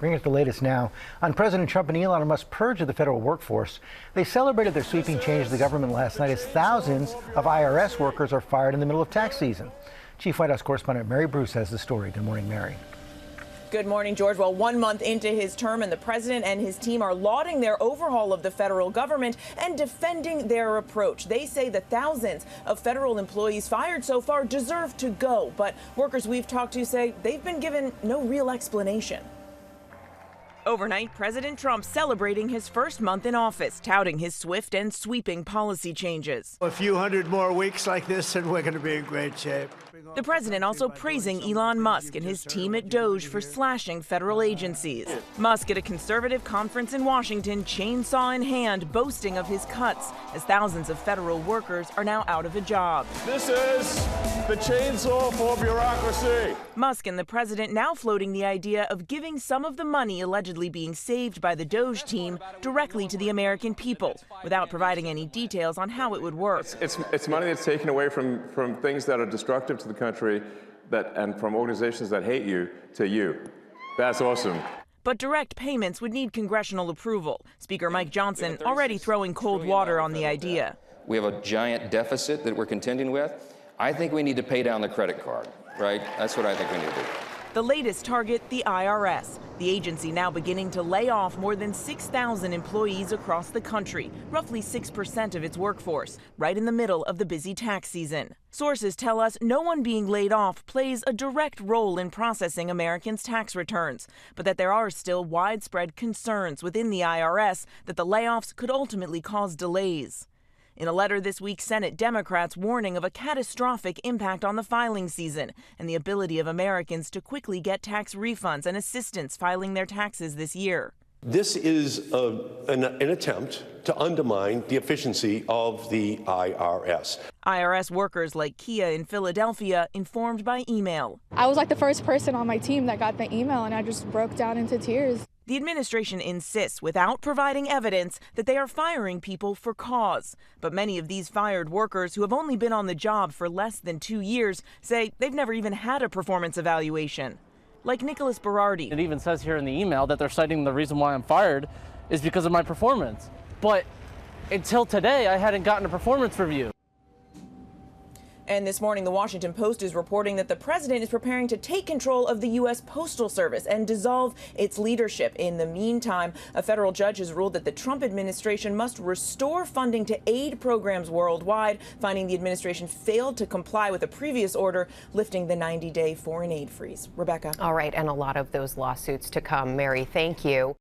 Bring us the latest now on President Trump and Elon Musk's purge of the federal workforce. They celebrated their sweeping change to the government last night as thousands of IRS workers are fired in the middle of tax season. Chief White House correspondent Mary Bruce has the story. Good morning, Mary. Good morning, George. Well, 1 month into his term, and the president and his team are lauding their overhaul of the federal government and defending their approach. They say the thousands of federal employees fired so far deserve to go, but workers we've talked to say they've been given no real explanation. Overnight, President Trump celebrating his first month in office, touting his swift and sweeping policy changes. A few hundred more weeks like this and we're going to be in great shape. The president also praising Elon Musk and his team at DOGE for slashing federal agencies. Musk at a conservative conference in Washington, chainsaw in hand, boasting of his cuts as thousands of federal workers are now out of a job. This is the chainsaw for bureaucracy. Musk and the president now floating the idea of giving some of the money allegedly being saved by the DOGE team directly to the American people, without providing any details on how it would work. It's money that's taken away from things that are destructive to the country and from organizations that hate you to you. That's awesome. But direct payments would need congressional approval. Speaker Mike Johnson already throwing cold water on the idea. We have a giant deficit that we're contending with. I think we need to pay down the credit card, right? That's what I think we need to do. The latest target, the IRS. The agency now beginning to lay off more than 6,000 employees across the country, roughly 6% of its workforce, right in the middle of the busy tax season. Sources tell us no one being laid off plays a direct role in processing Americans' tax returns, but that there are still widespread concerns within the IRS that the layoffs could ultimately cause delays. In a letter this week, Senate Democrats warning of a catastrophic impact on the filing season and the ability of Americans to quickly get tax refunds and assistance filing their taxes this year. This is an attempt to undermine the efficiency of the IRS. IRS workers like Kia in Philadelphia informed by email. I was like the first person on my team that got the email, and I just broke down into tears. The administration insists, without providing evidence, that they are firing people for cause. But many of these fired workers who have only been on the job for less than 2 years say they've never even had a performance evaluation. Like Nicholas Berardi. It even says here in the email that they're citing the reason why I'm fired is because of my performance. But until today, I hadn't gotten a performance review. And this morning, the Washington Post is reporting that the president is preparing to take control of the U.S. Postal Service and dissolve its leadership. In the meantime, a federal judge has ruled that the Trump administration must restore funding to aid programs worldwide, finding the administration failed to comply with a previous order lifting the 90-day foreign aid freeze. Rebecca. All right, and a lot of those lawsuits to come. Mary, thank you.